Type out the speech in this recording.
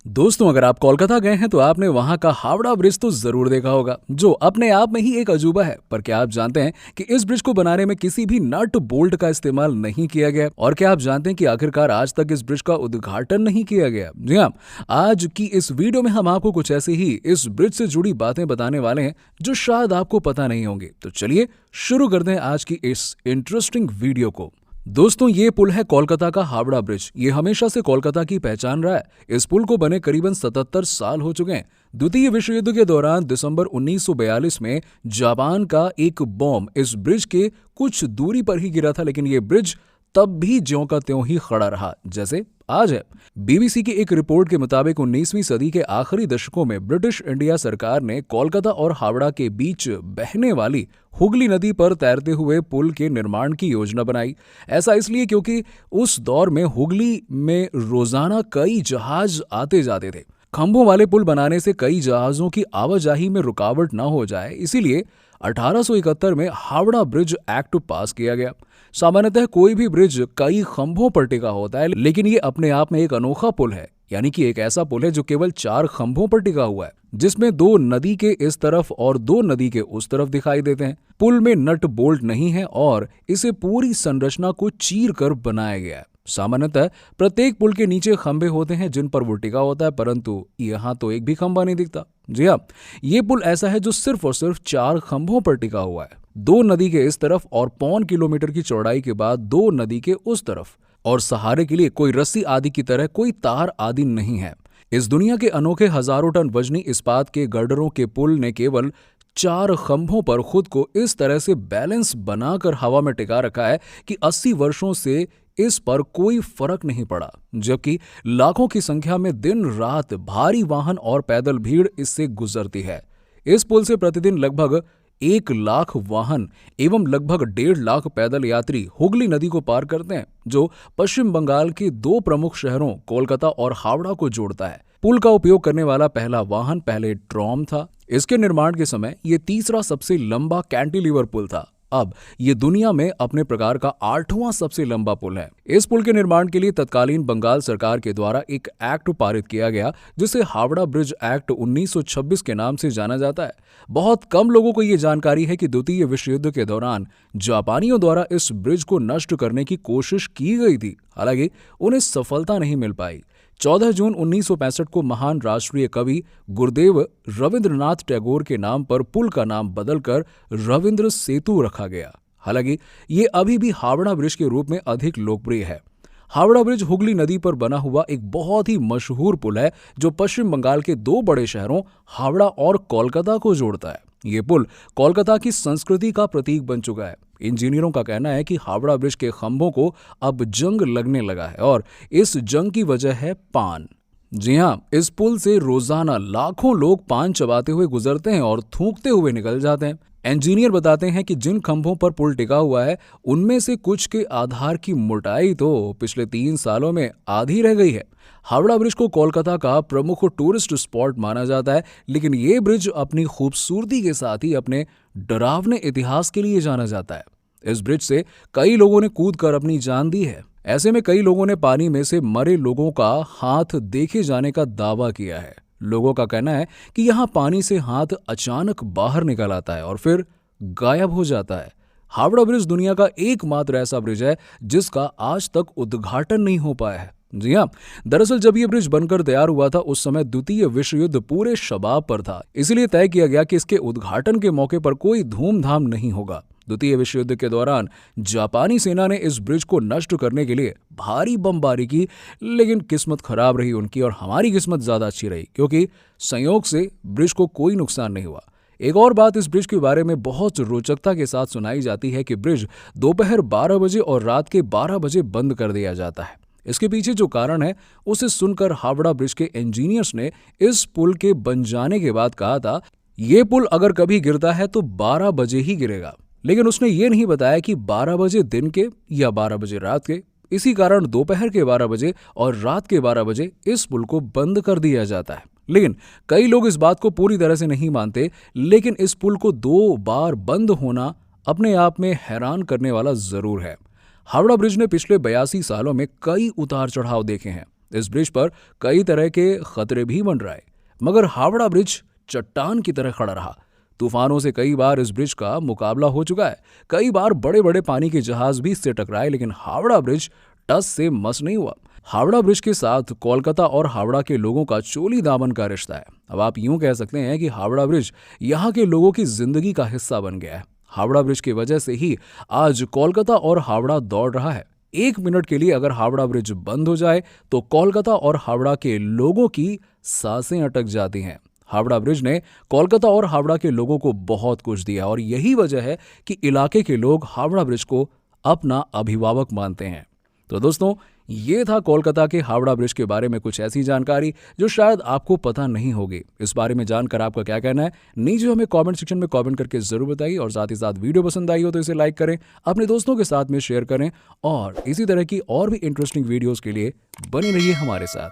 दोस्तों, अगर आप कोलकाता गए हैं तो आपने वहां का हावड़ा ब्रिज तो जरूर देखा होगा, जो अपने आप में ही एक अजूबा है। पर क्या आप जानते हैं कि इस ब्रिज को बनाने में किसी भी नट बोल्ट का इस्तेमाल नहीं किया गया? और क्या आप जानते हैं कि आखिरकार आज तक इस ब्रिज का उद्घाटन नहीं किया गया? जी हाँ, आज की इस वीडियो में हम आपको कुछ ऐसे ही इस ब्रिज से जुड़ी बातें बताने वाले हैं जो शायद आपको पता नहीं होंगी। तो चलिए शुरू करते हैं आज की इस इंटरेस्टिंग वीडियो को। दोस्तों, ये पुल है कोलकाता का हावड़ा ब्रिज। ये हमेशा से कोलकाता की पहचान रहा है। इस पुल को बने करीबन 77 साल हो चुके हैं। द्वितीय विश्व युद्ध के दौरान दिसंबर 1942 में जापान का एक बॉम्ब इस ब्रिज के कुछ दूरी पर ही गिरा था, लेकिन ये ब्रिज तब भी ज्यों का त्यों ही खड़ा रहा जैसे आज है। बीबीसी की एक रिपोर्ट के मुताबिक 19वीं सदी के आखिरी दशकों में ब्रिटिश इंडिया सरकार ने कोलकाता और हावड़ा के बीच बहने वाली हुगली नदी पर तैरते हुए पुल के निर्माण की योजना बनाई। ऐसा इसलिए क्योंकि उस दौर में हुगली में रोजाना कई जहाज आते जाते थे। खंभों वाले पुल बनाने से कई जहाजों की आवाजाही में रुकावट न हो जाए, इसीलिए 1871 में हावड़ा ब्रिज एक्ट पास किया गया। सामान्यतः कोई भी ब्रिज कई खंभों पर टिका होता है, लेकिन ये अपने आप में एक अनोखा पुल है। यानी कि एक ऐसा पुल है जो केवल 4 खंभों पर टिका हुआ है, जिसमें 2 नदी के इस तरफ और 2 नदी के उस तरफ दिखाई देते हैं। पुल में नट बोल्ट नहीं है और इसे पूरी संरचना को चीर कर बनाया गया है। सामान्यतः प्रत्येक पुल के नीचे खंभे होते हैं जिन पर वो टिका होता है, परंतु यहाँ तो एक भी खंभा नहीं दिखता। जी हाँ, ये पुल ऐसा है जो सिर्फ और सिर्फ 4 खंभों पर टिका हुआ है, 2 नदी के इस तरफ और 1.25 किलोमीटर की चौड़ाई के बाद 2 नदी के उस तरफ। और सहारे के लिए कोई रस्सी आदि की तरह कोई तार आदि नहीं है। इस दुनिया के अनोखे हजारों टन वजनी इस्पात के गर्डरों के पुल ने केवल 4 खंभों पर खुद को इस तरह से बैलेंस बनाकर हवा में टिका रखा है कि 80 वर्षों से इस पर कोई फर्क नहीं पड़ा, जबकि लाखों की संख्या में दिन रात भारी वाहन और पैदल भीड़ इससे गुजरती है। इस पुल से प्रतिदिन लगभग 1 लाख वाहन एवं लगभग 1.5 लाख पैदल यात्री हुगली नदी को पार करते हैं, जो पश्चिम बंगाल के 2 प्रमुख शहरों कोलकाता और हावड़ा को जोड़ता है। पुल का उपयोग करने वाला पहला वाहन पहले ट्रॉम था। इसके निर्माण के समय यह तीसरा सबसे लंबा कैंटिलीवर पुल था। अब ये दुनिया में अपने प्रकार का 8वां सबसे लंबा पुल है। इस पुल के निर्माण के लिए तत्कालीन बंगाल सरकार के द्वारा एक एक्ट पारित किया गया, जिसे हावड़ा ब्रिज एक्ट 1926 के नाम से जाना जाता है। बहुत कम लोगों को ये जानकारी है कि द्वितीय विश्व युद्ध के दौरान जापानियों द्वारा इस ब्रिज को नष्ट करने की कोशिश की गई थी, हालांकि उन्हें सफलता नहीं मिल पाई। 14 जून 1965 को महान राष्ट्रीय कवि गुरुदेव रविंद्रनाथ टैगोर के नाम पर पुल का नाम बदलकर रविंद्र सेतु रखा गया। हालांकि ये अभी भी हावड़ा ब्रिज के रूप में अधिक लोकप्रिय है। हावड़ा ब्रिज हुगली नदी पर बना हुआ एक बहुत ही मशहूर पुल है, जो पश्चिम बंगाल के 2 बड़े शहरों हावड़ा और कोलकाता को जोड़ता है। ये पुल कोलकाता की संस्कृति का प्रतीक बन चुका है। इंजीनियरों का कहना है कि हावड़ा ब्रिज के खंभों को अब जंग लगने लगा है और इस जंग की वजह है पान। जी हाँ, इस पुल से रोजाना लाखों लोग पान चबाते हुए गुजरते हैं और थूकते हुए निकल जाते हैं। इंजीनियर बताते हैं कि जिन खंभों पर पुल टिका हुआ है, उनमें से कुछ के आधार की मोटाई तो पिछले 3 सालों में आधी रह गई है। हावड़ा ब्रिज को कोलकाता का प्रमुख टूरिस्ट स्पॉट माना जाता है, लेकिन ये ब्रिज अपनी खूबसूरती के साथ ही अपने डरावने इतिहास के लिए जाना जाता है। इस ब्रिज से कई लोगों ने कूद कर अपनी जान दी है। ऐसे में कई लोगों ने पानी में से मरे लोगों का हाथ देखे जाने का दावा किया है। लोगों का कहना है कि यहाँ पानी से हाथ अचानक बाहर निकल आता है और फिर गायब हो जाता है। हावड़ा ब्रिज दुनिया का एकमात्र ऐसा ब्रिज है जिसका आज तक उद्घाटन नहीं हो पाया है। जी हाँ, दरअसल जब यह ब्रिज बनकर तैयार हुआ था, उस समय द्वितीय विश्व युद्ध पूरे शबाब पर था। इसलिए तय किया गया कि इसके उद्घाटन के मौके पर कोई धूमधाम नहीं होगा। द्वितीय विश्व युद्ध के दौरान जापानी सेना ने इस ब्रिज को नष्ट करने के लिए भारी बमबारी की, लेकिन किस्मत खराब रही उनकी और हमारी किस्मत ज्यादा अच्छी रही, क्योंकि संयोग से ब्रिज को कोई नुकसान नहीं हुआ। एक और बात इस ब्रिज के बारे में बहुत रोचकता के साथ सुनाई जाती है कि ब्रिज दोपहर 12 बजे और रात के 12 बजे बंद कर दिया जाता है। इसके पीछे जो कारण है, उसे सुनकर हावड़ा ब्रिज के इंजीनियर्स ने इस पुल के बन जाने के बाद कहा था, ये पुल अगर कभी गिरता है तो 12 बजे ही गिरेगा। लेकिन उसने ये नहीं बताया कि 12 बजे दिन के या 12 बजे रात के। इसी कारण दोपहर के 12 बजे और रात के 12 बजे इस पुल को बंद कर दिया जाता है। लेकिन कई लोग इस बात को पूरी तरह से नहीं मानते, लेकिन इस पुल को 2 बार बंद होना अपने आप में हैरान करने वाला जरूर है। हावड़ा ब्रिज ने पिछले 82 सालों में कई उतार चढ़ाव देखे हैं। इस ब्रिज पर कई तरह के खतरे भी मंडराए, मगर हावड़ा ब्रिज चट्टान की तरह खड़ा रहा। तूफानों से कई बार इस ब्रिज का मुकाबला हो चुका है, कई बार बड़े बड़े पानी के जहाज भी इससे टकराए, लेकिन हावड़ा ब्रिज टस से मस नहीं हुआ। हावड़ा ब्रिज के साथ कोलकाता और हावड़ा के लोगों का चोली दामन का रिश्ता है। अब आप यूं कह सकते हैं कि हावड़ा ब्रिज यहाँ के लोगों की जिंदगी का हिस्सा बन गया है। हावड़ा ब्रिज की वजह से ही आज कोलकाता और हावड़ा दौड़ रहा है। 1 मिनट के लिए अगर हावड़ा ब्रिज बंद हो जाए तो कोलकाता और हावड़ा के लोगों की सांसें अटक जाती हैं। हावड़ा ब्रिज ने कोलकाता और हावड़ा के लोगों को बहुत कुछ दिया और यही वजह है कि इलाके के लोग हावड़ा ब्रिज को अपना अभिभावक मानते हैं। तो दोस्तों, ये था कोलकाता के हावड़ा ब्रिज के बारे में कुछ ऐसी जानकारी जो शायद आपको पता नहीं होगी। इस बारे में जानकर आपका क्या कहना है, नीचे हमें कमेंट सेक्शन में कमेंट करके जरूर बताइए। और साथ ही साथ वीडियो पसंद आई हो तो इसे लाइक करें, अपने दोस्तों के साथ में शेयर करें और इसी तरह की और भी इंटरेस्टिंग वीडियोस के लिए बने रहिए हमारे साथ।